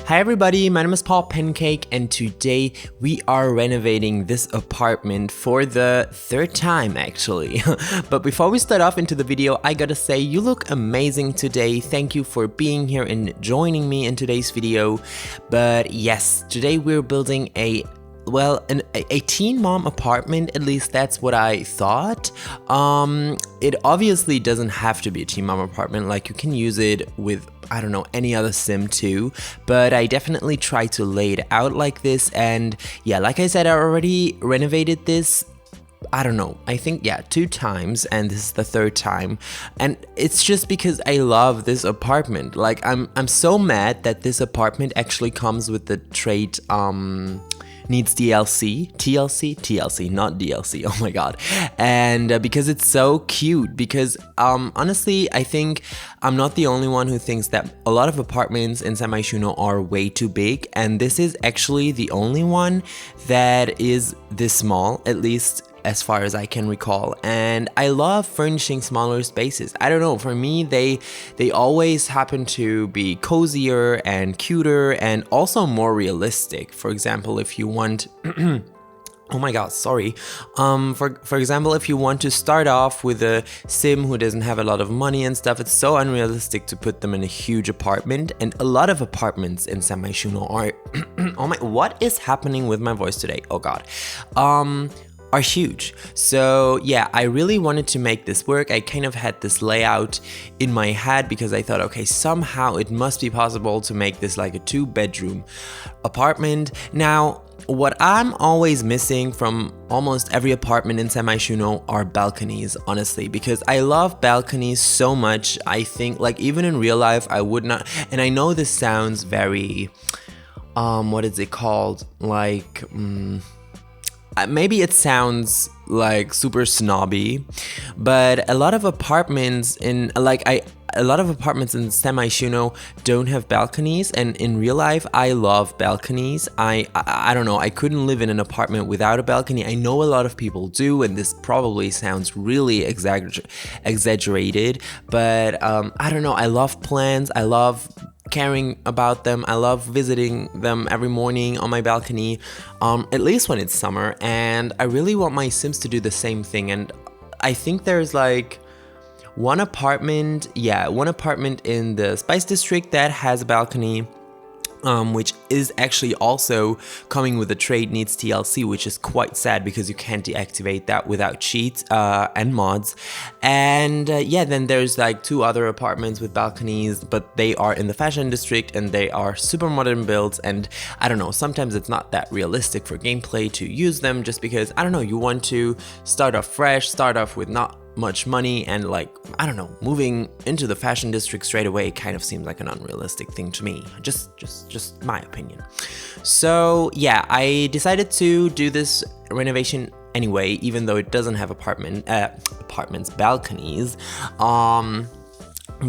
Hi everybody, my name is Paul Pancake and today we are renovating this apartment for the third time actually. But before we start off into the video, I gotta say you look amazing today. Thank you for being here and joining me in today's video. But yes, today we're building a teen mom apartment, at least that's what I thought. It obviously doesn't have to be a teen mom apartment, like you can use it with, I don't know, any other sim too, but I definitely try to lay it out like this. And yeah, like I said, I already renovated this, I don't know, I think, yeah, 2 times, and this is the 3rd time. And it's just because I love this apartment. Like, I'm so mad that this apartment actually comes with the trait, needs TLC, not DLC, oh my god. And because it's so cute, because honestly, I think I'm not the only one who thinks that a lot of apartments in Samaishuno are way too big, and this is actually the only one that is this small, at least as far as I can recall. And I love furnishing smaller spaces. I don't know, for me they always happen to be cozier and cuter and also more realistic. For example, if you want oh my god, sorry. For example, if you want to start off with a sim who doesn't have a lot of money and stuff, it's so unrealistic to put them in a huge apartment. And a lot of apartments in Samaishuno are oh my, what is happening with my voice today? Oh god. Are huge. So yeah, I really wanted to make this work. I kind of had this layout in my head because I thought, okay, somehow it must be possible to make this like a 2-bedroom apartment. Now, what I'm always missing from almost every apartment in Samaishuno are balconies, honestly, because I love balconies so much. I think, like, even in real life, I would not, and I know this sounds very, what is it called? Like, maybe it sounds like super snobby, but a lot of apartments in Samaishuno don't have balconies, and in real life I love balconies. I don't know, I couldn't live in an apartment without a balcony. I know a lot of people do, and this probably sounds really exaggerated, but I don't know, I love plants, I love caring about them, I love visiting them every morning on my balcony, at least when it's summer, and I really want my Sims to do the same thing. And I think there's like one apartment in the Spice District that has a balcony, which is actually also coming with a trait needs TLC, which is quite sad because you can't deactivate that without cheats and mods. And yeah, then there's like 2 other apartments with balconies, but they are in the fashion district and they are super modern builds, and I don't know, sometimes it's not that realistic for gameplay to use them, just because, I don't know, you want to start off fresh, start off with not much money, and like, I don't know, moving into the fashion district straight away kind of seems like an unrealistic thing to me. Just my opinion. So yeah, I decided to do this renovation anyway, even though it doesn't have balconies,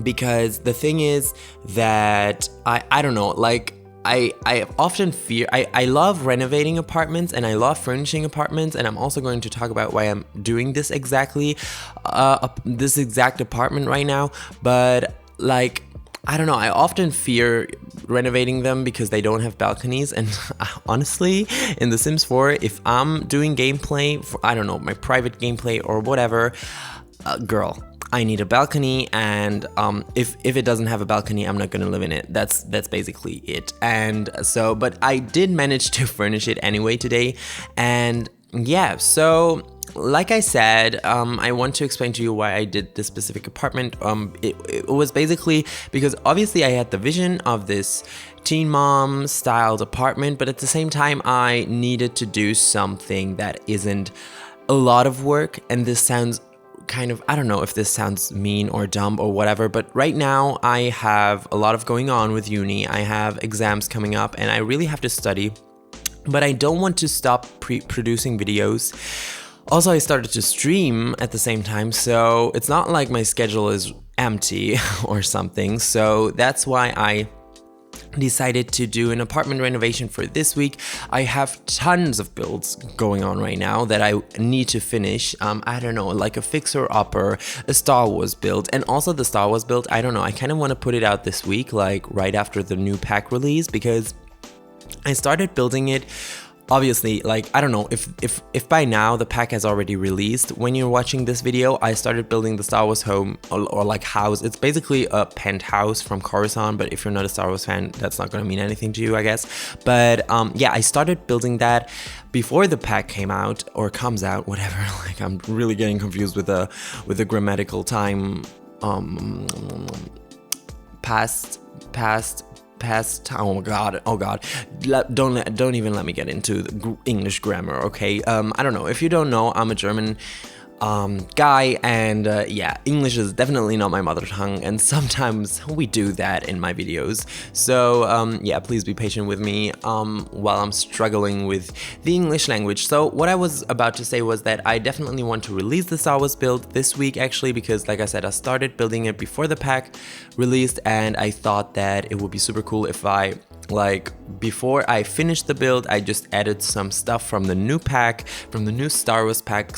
because the thing is that I don't know, like, I often fear, I love renovating apartments and I love furnishing apartments, and I'm also going to talk about why I'm doing this exactly, this exact apartment right now. But like, I don't know, I often fear renovating them because they don't have balconies. And honestly, in The Sims 4, if I'm doing gameplay, for, I don't know, my private gameplay or whatever, girl, I need a balcony, and if it doesn't have a balcony, I'm not gonna live in it. That's basically it. And so, but I did manage to furnish it anyway today, and yeah, so like I said, I want to explain to you why I did this specific apartment. It was basically because obviously I had the vision of this teen mom styled apartment, but at the same time I needed to do something that isn't a lot of work. And this sounds kind of, I don't know if this sounds mean or dumb or whatever, but right now I have a lot of going on with uni. I have exams coming up and I really have to study, but I don't want to stop producing videos. Also, I started to stream at the same time, so it's not like my schedule is empty or something. So that's why I decided to do an apartment renovation for this week. I have tons of builds going on right now that I need to finish. I don't know, like a fixer-upper, a Star Wars build, and also the Star Wars build, I don't know, I kind of want to put it out this week, like right after the new pack release, because I started building it. Obviously, like, I don't know if by now the pack has already released. When you're watching this video, I started building the Star Wars home or like house. It's basically a penthouse from Coruscant, but if you're not a Star Wars fan, that's not gonna mean anything to you, I guess. But yeah, I started building that before the pack came out or comes out, whatever. Like, I'm really getting confused with the grammatical time. Past. Oh my god, don't even let me get into the English grammar, okay? I don't know, if you don't know, I'm a German guy, and yeah, English is definitely not my mother tongue, and sometimes we do that in my videos. So yeah, please be patient with me while I'm struggling with the English language. So what I was about to say was that I definitely want to release the Star Wars build this week, actually, because like I said, I started building it before the pack released, and I thought that it would be super cool if I, like, before I finished the build, I just added some stuff from the new pack, from the new Star Wars pack,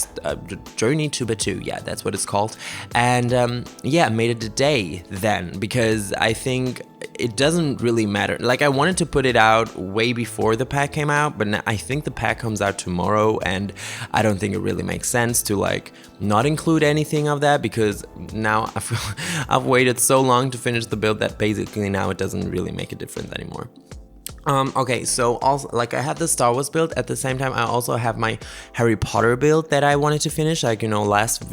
Journey to Batuu, yeah, that's what it's called. And yeah, made it a day then, because I think it doesn't really matter. Like, I wanted to put it out way before the pack came out, but I think the pack comes out tomorrow, and I don't think it really makes sense to, like, not include anything of that, because now I feel I've waited so long to finish the build that basically now it doesn't really make a difference anymore. Okay, so also, like, I had the Star Wars build. At the same time, I also have my Harry Potter build that I wanted to finish. Like, you know, last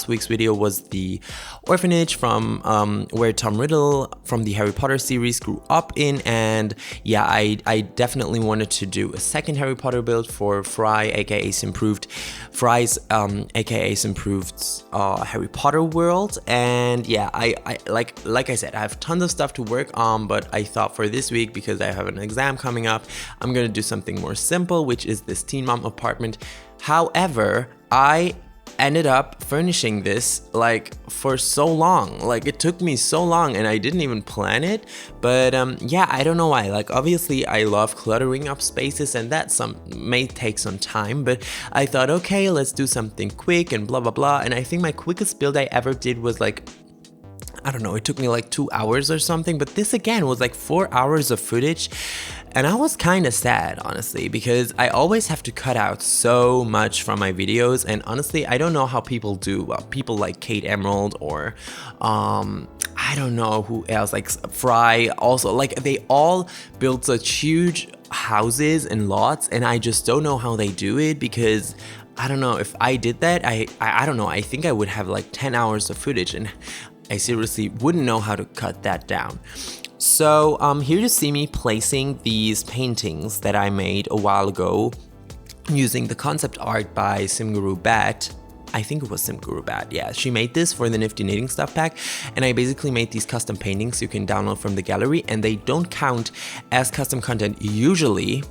week's video was the orphanage from where Tom Riddle from the Harry Potter series grew up in, and yeah, I definitely wanted to do a second Harry Potter build for Fry's aka Improved Harry Potter world. And yeah, I like I said, I have tons of stuff to work on, but I thought for this week, because I have an exam coming up, I'm gonna do something more simple, which is this teen mom apartment. However, I ended up furnishing this like for so long. Like, it took me so long, and I didn't even plan it. But yeah, I don't know why. Like, obviously I love cluttering up spaces, and that may take some time, but I thought, okay, let's do something quick and blah blah blah. And I think my quickest build I ever did was like, I don't know, it took me like 2 hours or something, but this again was like 4 hours of footage. And I was kind of sad, honestly, because I always have to cut out so much from my videos. And honestly, I don't know how people do. Well, people like Kate Emerald, or I don't know who else, like Fry also, like, they all build such huge houses and lots, and I just don't know how they do it, because I don't know, if I did that, I don't know, I think I would have like 10 hours of footage, and I seriously wouldn't know how to cut that down. So here you see me placing these paintings that I made a while ago using the concept art by Simguru Bat. I think it was Simguru Bat, yeah. She made this for the Nifty Knitting Stuff pack, and I basically made these custom paintings you can download from the gallery, and they don't count as custom content usually.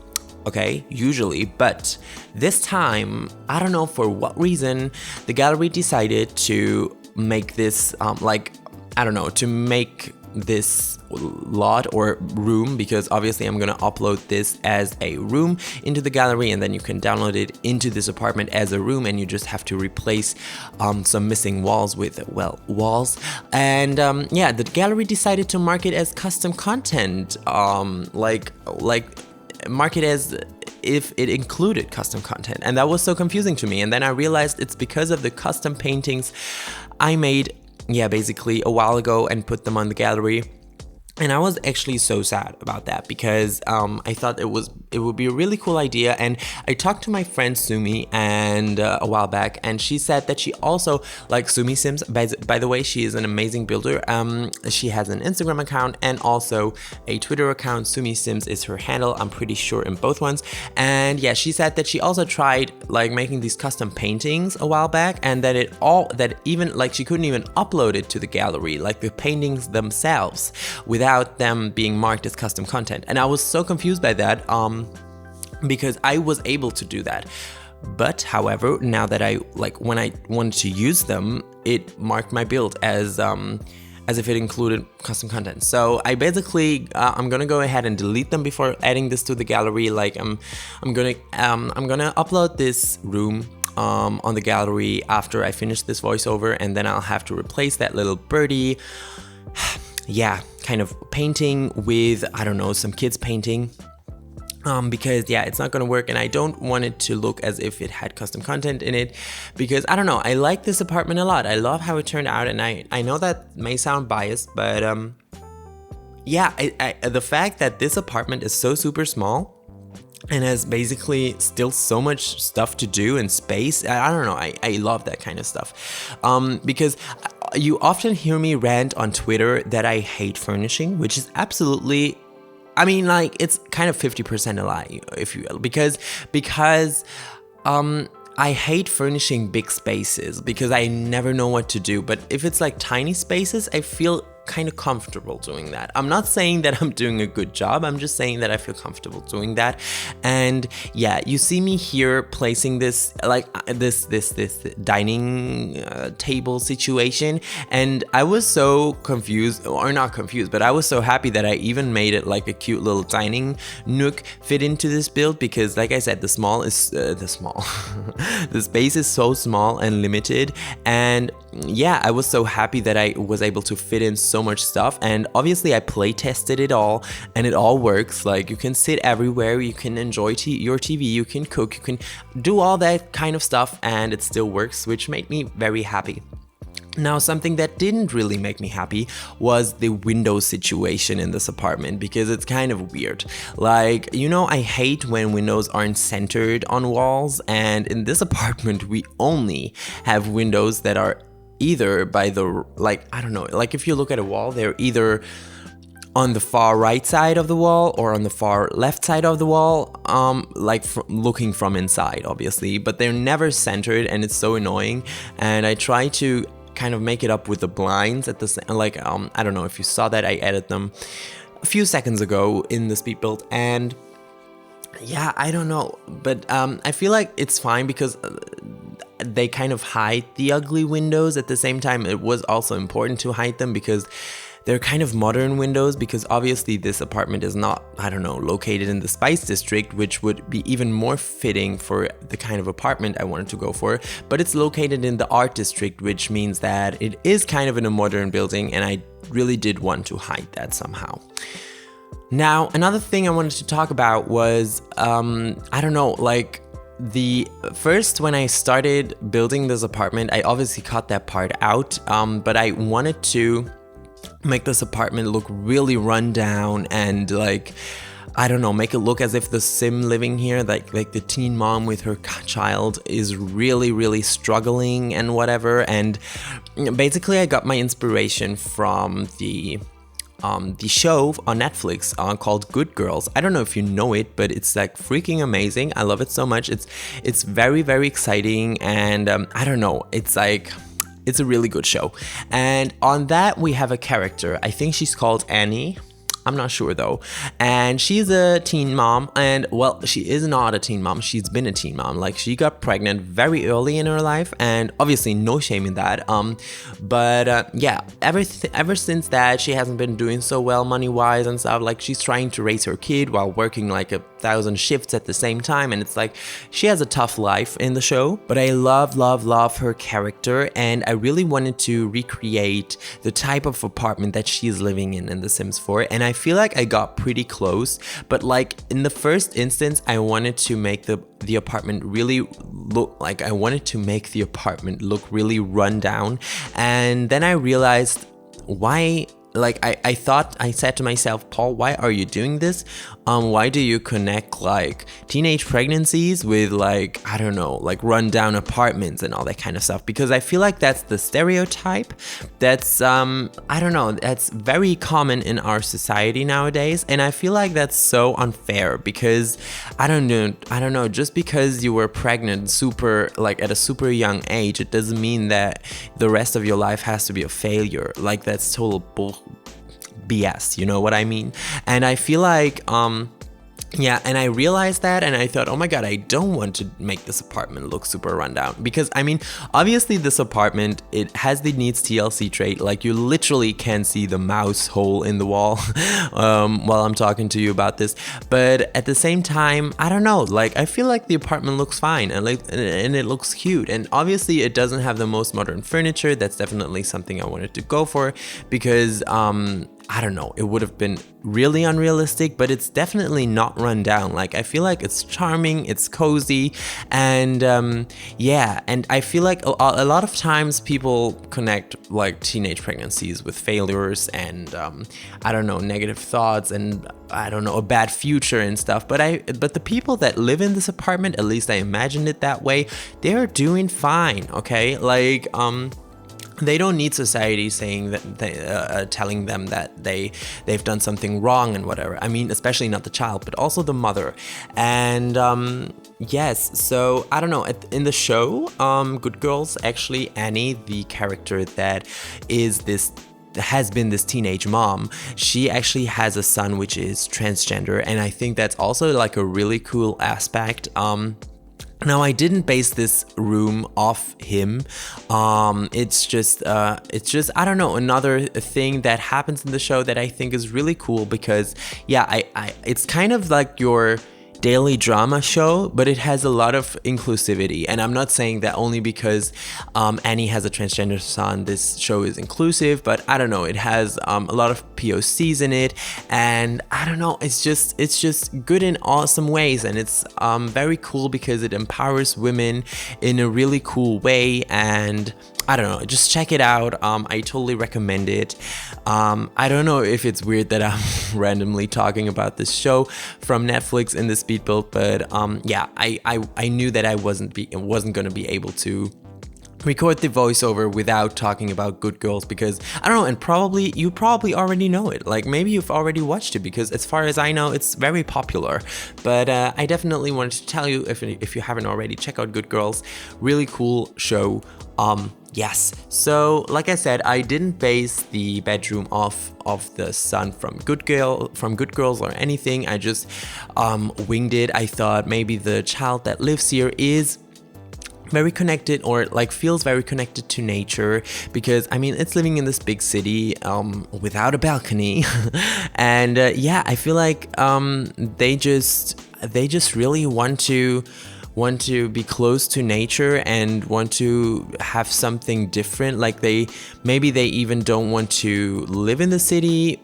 Okay, usually, but this time, I don't know for what reason, the gallery decided to make this, to make this lot or room, because obviously I'm gonna upload this as a room into the gallery, and then you can download it into this apartment as a room, and you just have to replace some missing walls with, well, walls. And yeah, the gallery decided to mark it as custom content, mark it as if it included custom content, and that was so confusing to me. And then I realized it's because of the custom paintings I made, yeah, basically a while ago, and put them on the gallery. And I was actually so sad about that, because I thought it would be a really cool idea. And I talked to my friend Sumi and a while back, and she said that she also, like, Sumi Sims, by the way, she is an amazing builder. She has an Instagram account and also a Twitter account. Sumi Sims is her handle, I'm pretty sure, in both ones. And yeah, she said that she also tried like making these custom paintings a while back, and that even like she couldn't even upload it to the gallery, like the paintings themselves, without them being marked as custom content. And I was so confused by that, because I was able to do that. But however, now that when I wanted to use them, it marked my build as as if it included custom content. So I basically I'm gonna go ahead and delete them before adding this to the gallery. Like I'm gonna upload this room on the gallery after I finish this voiceover, and then I'll have to replace that little birdie yeah, kind of painting with, I don't know, some kids painting. Because yeah, it's not gonna work, and I don't want it to look as if it had custom content in it, because I don't know, I like this apartment a lot. I love how it turned out, and I know that may sound biased, but yeah, the fact that this apartment is so super small and has basically still so much stuff to do and space, I don't know, I love that kind of stuff. Because you often hear me rant on Twitter that I hate furnishing, which is absolutely, I mean, like, it's kind of 50% a lie, if you will, because I hate furnishing big spaces because I never know what to do. But if it's like tiny spaces, I feel kind of comfortable doing that. I'm not saying that I'm doing a good job, I'm just saying that I feel comfortable doing that. And yeah, you see me here placing this, like this dining table situation, and I was so confused, or not confused, but I was so happy that I even made it like a cute little dining nook fit into this build, because like I said, the space is so small and limited. And yeah, I was so happy that I was able to fit in so much stuff. And obviously I play tested it all, and it all works. Like, you can sit everywhere, you can enjoy your TV, you can cook, you can do all that kind of stuff, and it still works, which made me very happy. Now, something that didn't really make me happy was the window situation in this apartment, because it's kind of weird. Like, you know, I hate when windows aren't centered on walls, and in this apartment we only have windows that are either by the, like, I don't know, like if you look at a wall, they're either on the far right side of the wall or on the far left side of the wall, like looking from inside, obviously, but they're never centered, and it's so annoying. And I try to kind of make it up with the blinds at the same, like, I don't know if you saw that, I added them a few seconds ago in the Speedbuild, and yeah, I don't know, but I feel like it's fine because they kind of hide the ugly windows. At the same time, it was also important to hide them because they're kind of modern windows, because obviously this apartment is not, I don't know, located in the Spice District, which would be even more fitting for the kind of apartment I wanted to go for, but it's located in the Art District, which means that it is kind of in a modern building, and I really did want to hide that somehow. Now, another thing I wanted to talk about was, I don't know, like, when I started building this apartment, I obviously cut that part out, but I wanted to make this apartment look really run down and, like, I don't know, make it look as if the sim living here, like the teen mom with her child, is really struggling and whatever. And basically I got my inspiration from the show on Netflix called Good Girls. I don't know if you know it, but it's like freaking amazing. I love it so much. It's very exciting, and I don't know, it's like, it's a really good show. And on that we have a character, I think she's called Annie, I'm not sure though, and she's a teen mom. And well, she is not a teen mom, she's been a teen mom. Like, she got pregnant very early in her life, and obviously no shame in that, but yeah, ever since that, she hasn't been doing so well money wise and stuff. Like, she's trying to raise her kid while working like 1,000 shifts at the same time, and it's like, she has a tough life in the show. But I love her character, and I really wanted to recreate the type of apartment that she's living in The Sims 4, and I feel like I got pretty close. But like, in the first instance, I wanted to make the apartment really look like, I wanted to make the apartment look really run down. And then I realized why. Like, I thought, I said to myself, Paul, why are you doing this? Why do you connect like teenage pregnancies with, like, I don't know, like rundown apartments and all that kind of stuff? Because I feel like that's the stereotype that's, I don't know, that's very common in our society nowadays. And I feel like that's so unfair, because I don't know, just because you were pregnant super, like at a super young age, it doesn't mean that the rest of your life has to be a failure. Like, that's total BS, you know what I mean? And I feel like Yeah, and I realized that and I thought, oh my god, I don't want to make this apartment look super rundown. Because, I mean, obviously this apartment, it has the needs TLC trait. Like, you literally can see the mouse hole in the wall while I'm talking to you about this. But at the same time, I don't know, like, I feel like the apartment looks fine and it looks cute. And obviously it doesn't have the most modern furniture. That's definitely something I wanted to go for because, I don't know, it would have been really unrealistic, but it's definitely not run down. Like, I feel like it's charming, it's cozy, and yeah, and I feel like a lot of times people connect like teenage pregnancies with failures and I don't know, negative thoughts and I don't know, a bad future and stuff. But the people that live in this apartment, at least I imagined it that way, they're doing fine, okay? Like, they don't need society saying that telling them that they've done something wrong and whatever. I mean, especially not the child, but also the mother. And yes, so I don't know. In the show, Good Girls, actually Annie, the character that has been this teenage mom, she actually has a son which is transgender, and I think that's also like a really cool aspect. Now, I didn't base this room off him. It's just I don't know, another thing that happens in the show that I think is really cool because, yeah, it's kind of like your daily drama show, but it has a lot of inclusivity. And I'm not saying that only because Annie has a transgender son, this show is inclusive, but I don't know, it has a lot of POCs in it, and I don't know, it's just good in awesome ways, and it's very cool because it empowers women in a really cool way. And I don't know, just check it out. I totally recommend it. I don't know if it's weird that I'm randomly talking about this show from Netflix in the Speedbuild, but yeah, I knew that I wasn't gonna be able to record the voiceover without talking about Good Girls because I don't know, and you probably already know it. Like, maybe you've already watched it because as far as I know, it's very popular. But I definitely wanted to tell you, if you haven't already, check out Good Girls. Really cool show. Yes, so like I said, I didn't base the bedroom off of the son from Good Girls or anything. I just winged it. I thought maybe the child that lives here is very connected, or like feels very connected to nature, because I mean, it's living in this big city without a balcony. And yeah, I feel like they just really want to be close to nature and want to have something different. Like, maybe they even don't want to live in the city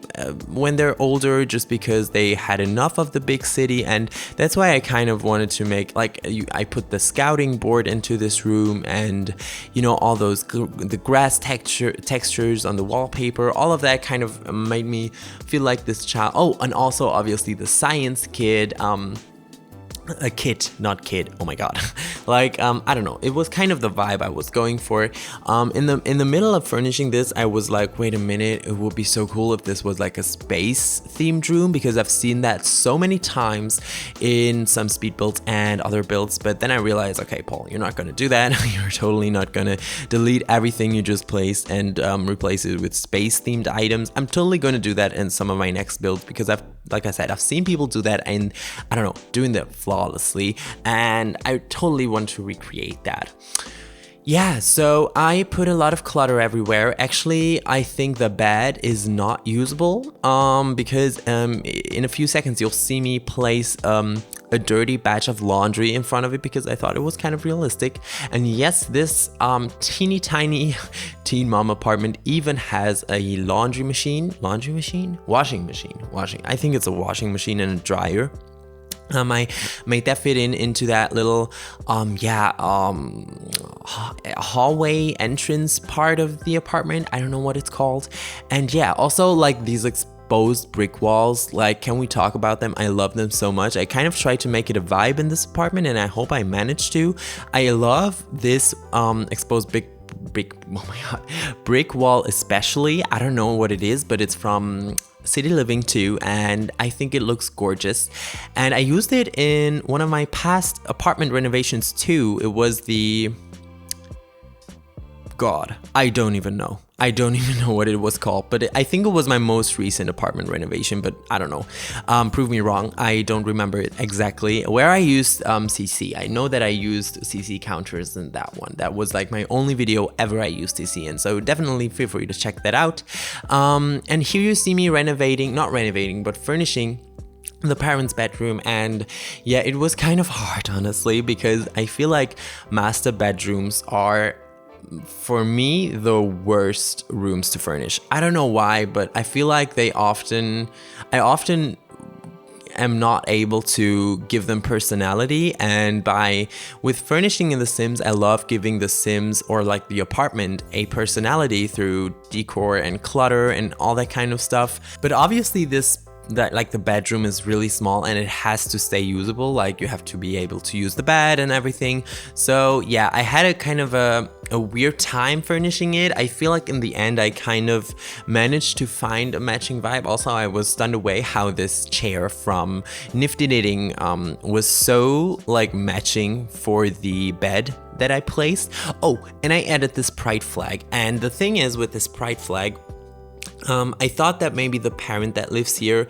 when they're older, just because they had enough of the big city. And that's why I kind of wanted to make, like, I put the scouting board into this room, and you know, all those the grass textures on the wallpaper, all of that kind of made me feel like this child. Oh, and also obviously the science kid, a kid, not kid, oh my god. Like, I don't know, it was kind of the vibe I was going for. In the middle of furnishing this, I was like, wait a minute, it would be so cool if this was like a space themed room, because I've seen that so many times in some speed builds and other builds. But then I realized, okay, Paul, you're not gonna do that. You're totally not gonna delete everything you just placed and replace it with space themed items. I'm totally gonna do that in some of my next builds, because like I said, I've seen people do that, and I don't know, doing that flawlessly, and I totally want to recreate that. Yeah, so I put a lot of clutter everywhere. Actually, I think the bed is not usable because in a few seconds you'll see me place a dirty batch of laundry in front of it, because I thought it was kind of realistic. And yes, this teeny tiny teen mom apartment even has a washing machine. I think it's a washing machine and a dryer. I made that fit into that little hallway entrance part of the apartment. I don't know what it's called. And yeah, also like these exposed brick walls, like, can we talk about them? I love them so much. I kind of tried to make it a vibe in this apartment, and I hope I managed to. I love this exposed brick wall especially. I don't know what it is, but it's from City Living too, and I think it looks gorgeous. And I used it in one of my past apartment renovations too. It was the... God, I don't even know. I don't even know what it was called, but I think it was my most recent apartment renovation, but I don't know. Prove me wrong. I don't remember it exactly. Where I used CC. I know that I used CC counters in that one. That was like my only video ever I used CC in. So definitely feel free to check that out. And here you see me not renovating, but furnishing the parents' bedroom. And yeah, it was kind of hard, honestly, because I feel like master bedrooms are, for me, the worst rooms to furnish. I don't know why, but I feel like I often am not able to give them personality. And with furnishing in The Sims, I love giving the Sims or like the apartment a personality through decor and clutter and all that kind of stuff. But obviously like the bedroom is really small and it has to stay usable. Like you have to be able to use the bed and everything. So yeah, I had a kind of a weird time furnishing it. I feel like in the end I kind of managed to find a matching vibe. Also, I was stunned away how this chair from Nifty Knitting was so like matching for the bed that I placed. Oh, and I added this pride flag. And the thing is with this pride flag, I thought that maybe the parent that lives here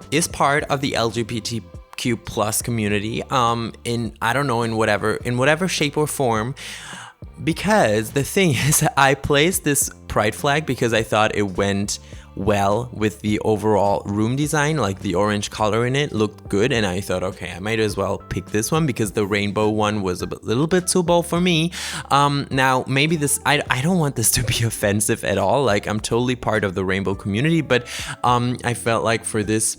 is part of the LGBTQ plus community in whatever shape or form. Because the thing is, I placed this pride flag because I thought it went well with the overall room design. Like the orange color in it looked good, and I thought, okay, I might as well pick this one because the rainbow one was a little bit too bold for me. Now maybe I don't want this to be offensive at all. Like I'm totally part of the rainbow community, but I felt like for this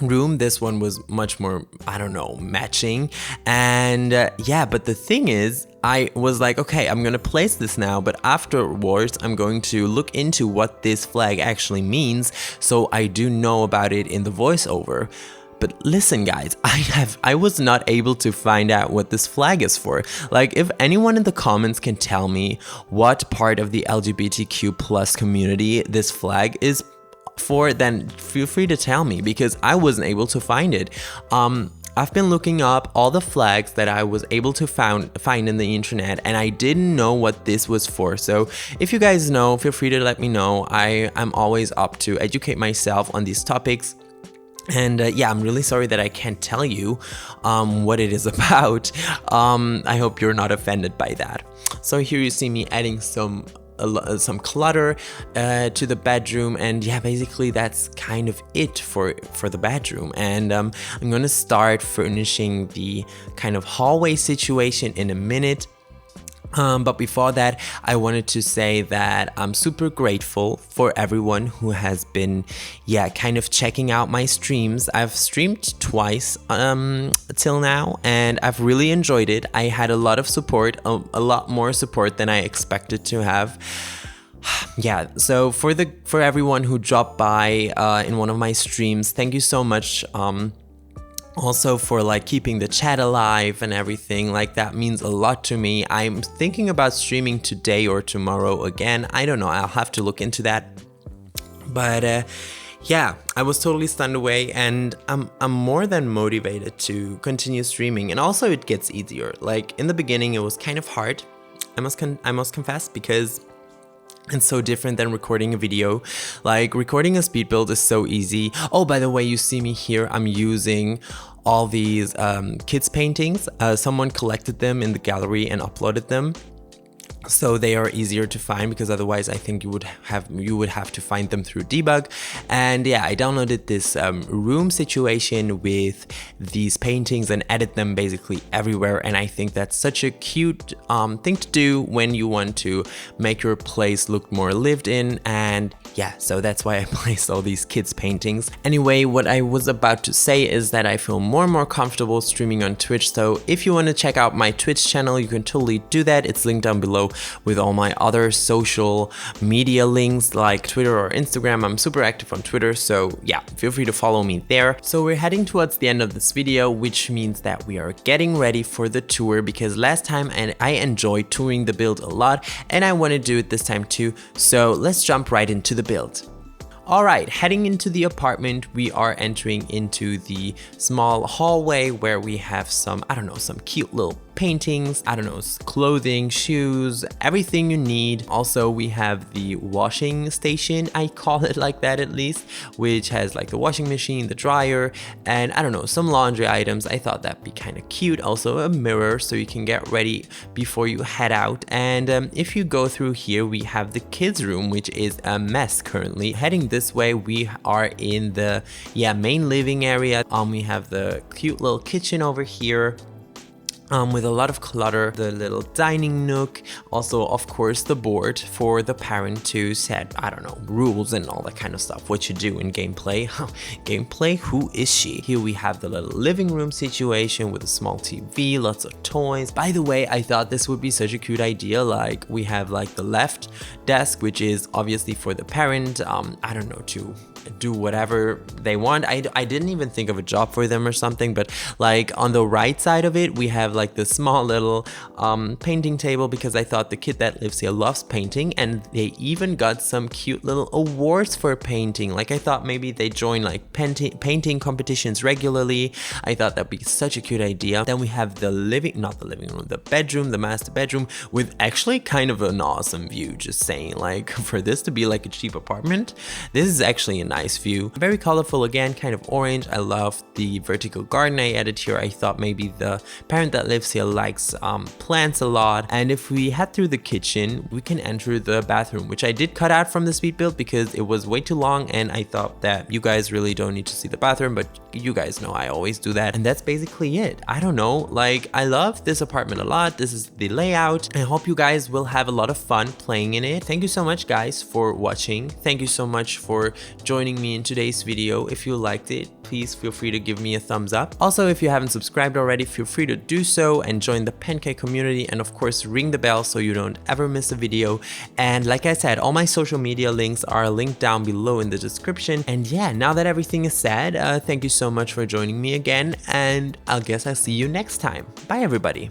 room, this one was much more, I don't know, matching. And yeah, but the thing is, I was like, okay, I'm gonna place this now, but afterwards I'm going to look into what this flag actually means, so I do know about it in the voiceover. But listen guys, I was not able to find out what this flag is for. Like if anyone in the comments can tell me what part of the LGBTQ plus community this flag is for, then feel free to tell me, because I wasn't able to find it. I've been looking up all the flags that I was able to find in the internet, and I didn't know what this was for. So if you guys know, feel free to let me know. I'm always up to educate myself on these topics. And yeah, I'm really sorry that I can't tell you what it is about. I hope you're not offended by that. So here you see me adding some clutter to the bedroom, and yeah, basically that's kind of it for the bedroom. And I'm gonna start furnishing the kind of hallway situation in a minute. But before that, I wanted to say that I'm super grateful for everyone who has been, kind of checking out my streams. I've streamed twice till now, and I've really enjoyed it. I had a lot of support, a lot more support than I expected to have. Yeah, so for everyone who dropped by in one of my streams, thank you so much. Also for like keeping the chat alive and everything, like that means a lot to me. I'm thinking about streaming today or tomorrow again. I don't know, I'll have to look into that. But yeah, I was totally stunned away, and I'm more than motivated to continue streaming. And also it gets easier. Like in the beginning it was kind of hard, I must confess, because it's so different than recording a video. Like recording a speed build is so easy. Oh, by the way, you see me here, I'm using all these kids paintings. Someone collected them in the gallery and uploaded them, so they are easier to find, because otherwise I think you would have to find them through debug. And yeah, I downloaded this room situation with these paintings and added them basically everywhere. And I think that's such a cute thing to do when you want to make your place look more lived in. And yeah, so that's why I placed all these kids paintings. Anyway, what I was about to say is that I feel more and more comfortable streaming on Twitch. So if you want to check out my Twitch channel, you can totally do that. It's linked down below with all my other social media links like Twitter or Instagram. I'm super active on Twitter, so yeah, feel free to follow me there. So we're heading towards the end of this video, which means that we are getting ready for the tour, because last time I enjoyed touring the build a lot, and I want to do it this time too. So let's jump right into the build. Alright, heading into the apartment, we are entering into the small hallway where we have some, I don't know, some cute little paintings, I don't know, clothing, shoes, everything you need. Also, we have the washing station, I call it like that at least, which has like the washing machine, the dryer, and I don't know, some laundry items. I thought that'd be kind of cute. Also a mirror so you can get ready before you head out. And if you go through here, we have the kids room, which is a mess currently. Heading this way, we are in the main living area. We have the cute little kitchen over here. With a lot of clutter, the little dining nook, also of course the board for the parent to set, I don't know, rules and all that kind of stuff, what you do in gameplay. Gameplay, who is she? Here we have the little living room situation with a small TV, lots of toys. By the way, I thought this would be such a cute idea. Like we have like the left desk, which is obviously for the parent, I don't know, to do whatever they want. I didn't even think of a job for them or something, but like on the right side of it, we have like the small little painting table, because I thought the kid that lives here loves painting, and they even got some cute little awards for painting. Like I thought maybe they join like painting competitions regularly. I thought that'd be such a cute idea. Then we have the the bedroom, the master bedroom, with actually kind of an awesome view, just saying. Like for this to be like a cheap apartment, this is actually a nice view. Very colorful again, kind of orange. I love the vertical garden I added here. I thought maybe the parent that lives here likes plants a lot. And if we head through the kitchen, we can enter the bathroom, which I did cut out from the speed build because it was way too long, and I thought that you guys really don't need to see the bathroom, but you guys know I always do that. And that's basically it. I don't know, like I love this apartment a lot. This is the layout. I hope you guys will have a lot of fun playing in it. Thank you so much guys for watching. Thank you so much for joining me in today's video. If you liked it, please feel free to give me a thumbs up. Also, if you haven't subscribed already, feel free to do so and join the pancake community, and of course ring the bell so you don't ever miss a video. And like I said, all my social media links are linked down below in the description. And yeah, now that everything is said, thank you so much for joining me again, and I guess I'll see you next time. Bye everybody.